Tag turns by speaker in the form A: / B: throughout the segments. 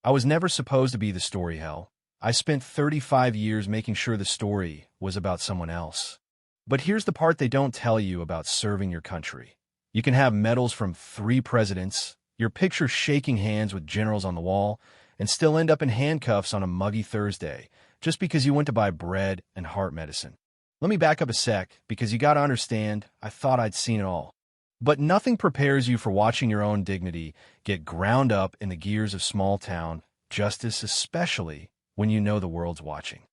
A: I was never supposed to be the story, hell. I spent 35 years making sure the story was about someone else. But here's the part they don't tell you about serving your country. You can have medals from 3 presidents, your picture shaking hands with generals on the wall, and still end up in handcuffs on a muggy Thursday, just because you went to buy bread and heart medicine. Let me back up a sec, because you gotta understand, I thought I'd seen it all. But nothing prepares you for watching your own dignity get ground up in the gears of small-town justice, especially when you know the world's watching.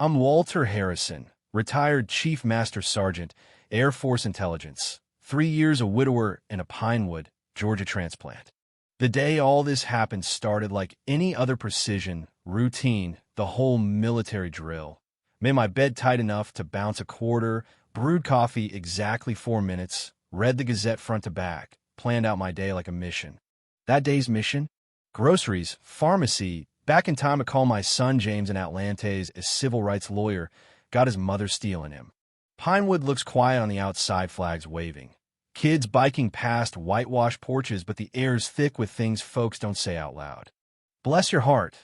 A: I'm Walter Harrison, retired Chief Master Sergeant, Air Force Intelligence, 3 years a widower in a Pinewood, Georgia transplant. The day all this happened started like any other precision, routine, the whole military drill. Made my bed tight enough to bounce a quarter, brewed coffee exactly 4 minutes, read the Gazette front to back, planned out my day like a mission. That day's mission? Groceries, pharmacy. Back in time to call my son James in Atlantes as civil rights lawyer, got his mother stealing him. Pinewood looks quiet on the outside, flags waving. Kids biking past whitewashed porches, but the air's thick with things folks don't say out loud. Bless your heart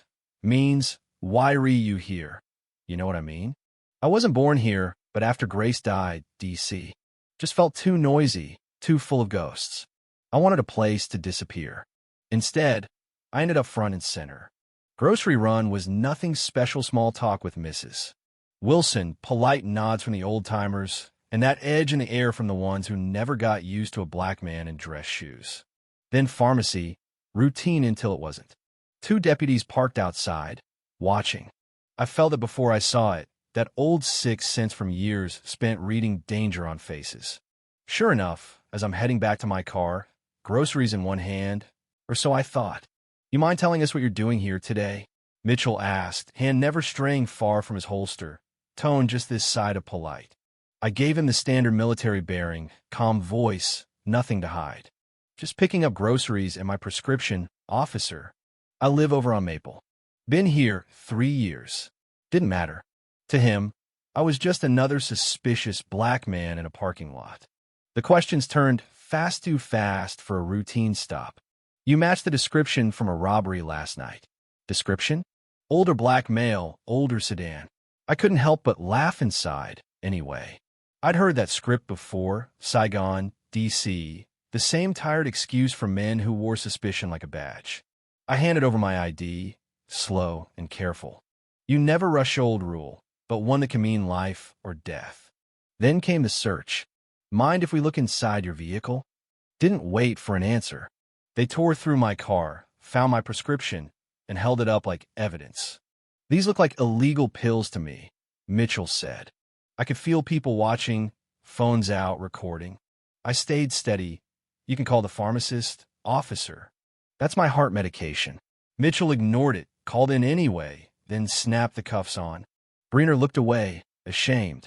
A: means, why re you here? You know what I mean? I wasn't born here, but after Grace died, D.C. just felt too noisy, too full of ghosts. I wanted a place to disappear. Instead, I ended up front and center. Grocery run was nothing special, small talk with Mrs. Wilson, polite nods from the old-timers, and that edge in the air from the ones who never got used to a black man in dress shoes. Then pharmacy, routine until it wasn't. 2 deputies parked outside, watching. I felt it before I saw it, that old sixth sense from years spent reading danger on faces. Sure enough, as I'm heading back to my car, groceries in one hand, or so I thought. You mind telling us what you're doing here today? Mitchell asked, hand never straying far from his holster, tone just this side of polite. I gave him the standard military bearing, calm voice, nothing to hide. Just picking up groceries and my prescription, officer. I live over on Maple. Been here 3 years. Didn't matter. To him, I was just another suspicious black man in a parking lot. The questions turned too fast for a routine stop. You matched the description from a robbery last night. Description? Older black male, older sedan. I couldn't help but laugh inside, anyway. I'd heard that script before, Saigon, D.C., the same tired excuse for men who wore suspicion like a badge. I handed over my ID, slow and careful. You never rush old rule, but one that can mean life or death. Then came the search. Mind if we look inside your vehicle? Didn't wait for an answer. They tore through my car, found my prescription, and held it up like evidence. These look like illegal pills to me, Mitchell said. I could feel people watching, phones out, recording. I stayed steady. You can call the pharmacist, officer. That's my heart medication. Mitchell ignored it, called in anyway, then snapped the cuffs on. Breener looked away, ashamed.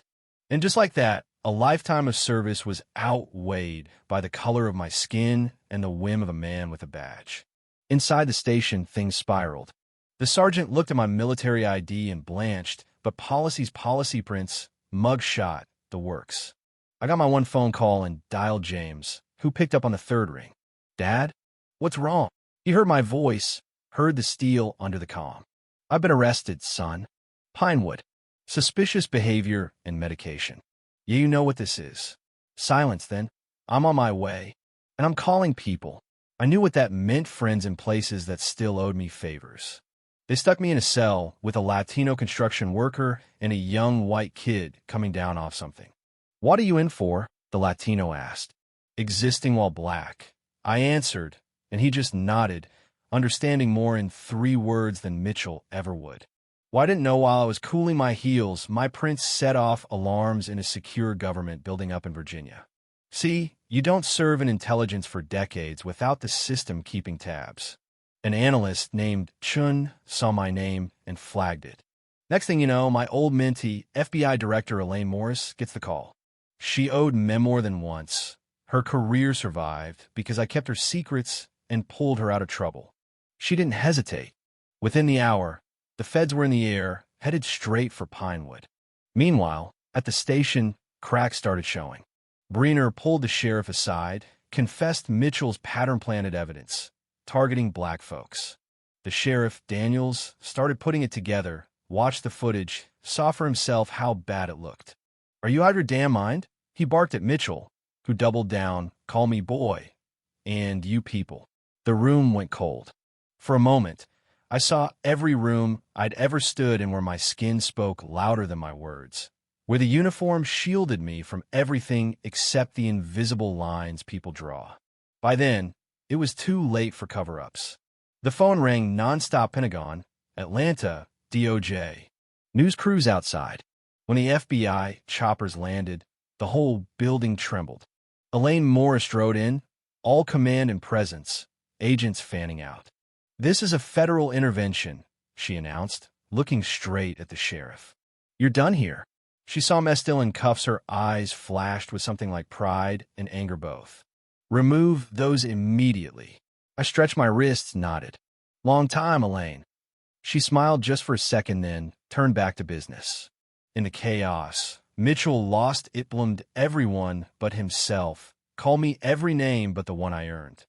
A: And just like that, a lifetime of service was outweighed by the color of my skin and the whim of a man with a badge. Inside the station, things spiraled. The sergeant looked at my military ID and blanched, but policy's policy prints, mug shot, the works. I got my one phone call and dialed James, who picked up on the 3rd ring. Dad? What's wrong? He heard my voice, heard the steel under the comm. I've been arrested, son. Pinewood. Suspicious behavior and medication. Yeah, you know what this is. Silence, then. I'm on my way. And I'm calling people. I knew what that meant, friends in places that still owed me favors. They stuck me in a cell with a Latino construction worker and a young white kid coming down off something. What are you in for? The Latino asked. Existing while black. I answered, and he just nodded, understanding more in 3 words than Mitchell ever would. Well, I didn't know while I was cooling my heels, my prince set off alarms in a secure government building up in Virginia. See, you don't serve in intelligence for decades without the system keeping tabs. An analyst named Chun saw my name and flagged it. Next thing you know, my old mentee, FBI Director Elaine Morris, gets the call. She owed me more than once. Her career survived because I kept her secrets and pulled her out of trouble. She didn't hesitate. Within the hour, the feds were in the air, headed straight for Pinewood. Meanwhile, at the station, cracks started showing. Breener pulled the sheriff aside, confessed Mitchell's pattern-planted evidence, targeting black folks. The sheriff, Daniels, started putting it together, watched the footage, saw for himself how bad it looked. "Are you out of your damn mind?" He barked at Mitchell, who doubled down, "Call me boy." And "you people." The room went cold. For a moment, I saw every room I'd ever stood in where my skin spoke louder than my words, where the uniform shielded me from everything except the invisible lines people draw. By then, it was too late for cover-ups. The phone rang nonstop. Pentagon, Atlanta, DOJ. News crews outside. When the FBI choppers landed, the whole building trembled. Elaine Morris strode in, all command and presence, agents fanning out. "This is a federal intervention," she announced, looking straight at the sheriff. "You're done here." She saw me still in cuffs. Her eyes flashed with something like pride and anger both. "Remove those immediately." I stretched my wrists, nodded. "Long time, Elaine." She smiled just for a second, then turned back to business. In the chaos, Mitchell lost it. Blamed everyone but himself. Called me every name but the one I earned.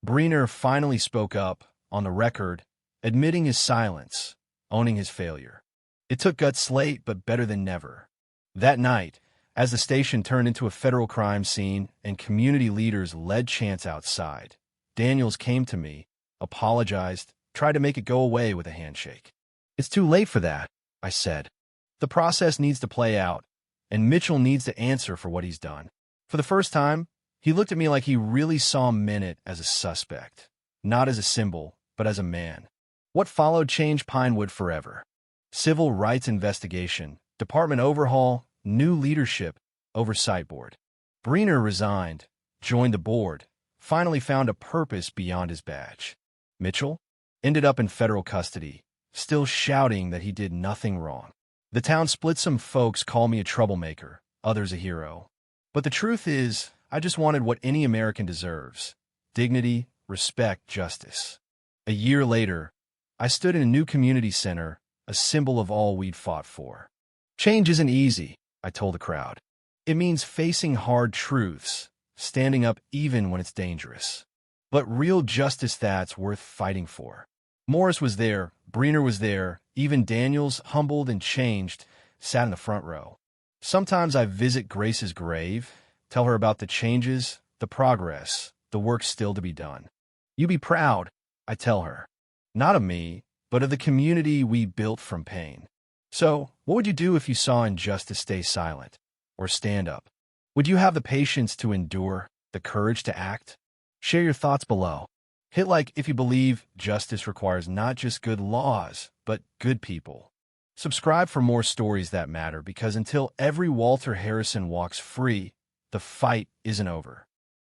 A: Breener finally spoke up, on the record, admitting his silence, owning his failure. It took guts, late but better than never. That night, as the station turned into a federal crime scene and community leaders led chants outside, Daniels came to me, apologized, tried to make it go away with a handshake. "It's too late for that," I said. "The process needs to play out, and Mitchell needs to answer for what he's done." For the first time, he looked at me like he really saw Minute as a suspect, not as a symbol, but as a man. What followed changed Pinewood forever. Civil rights investigation, department overhaul, new leadership, oversight board. Breener resigned, joined the board, finally found a purpose beyond his badge. Mitchell ended up in federal custody, still shouting that he did nothing wrong. The town split. Some folks call me a troublemaker, others a hero. But the truth is, I just wanted what any American deserves: dignity, respect, justice. A year later, I stood in a new community center, a symbol of all we'd fought for. "Change isn't easy," I told the crowd. "It means facing hard truths, standing up even when it's dangerous. But real justice, that's worth fighting for." Morris was there, Breener was there, even Daniels, humbled and changed, sat in the front row. Sometimes I visit Grace's grave, tell her about the changes, the progress, the work still to be done. "You be proud," I tell her. "Not of me, but of the community we built from pain." So, what would you do if you saw injustice? Stay silent or stand up? Would you have the patience to endure, the courage to act? Share your thoughts below. Hit like if you believe justice requires not just good laws, but good people. Subscribe for more stories that matter, because until every Walter Harrison walks free, the fight isn't over.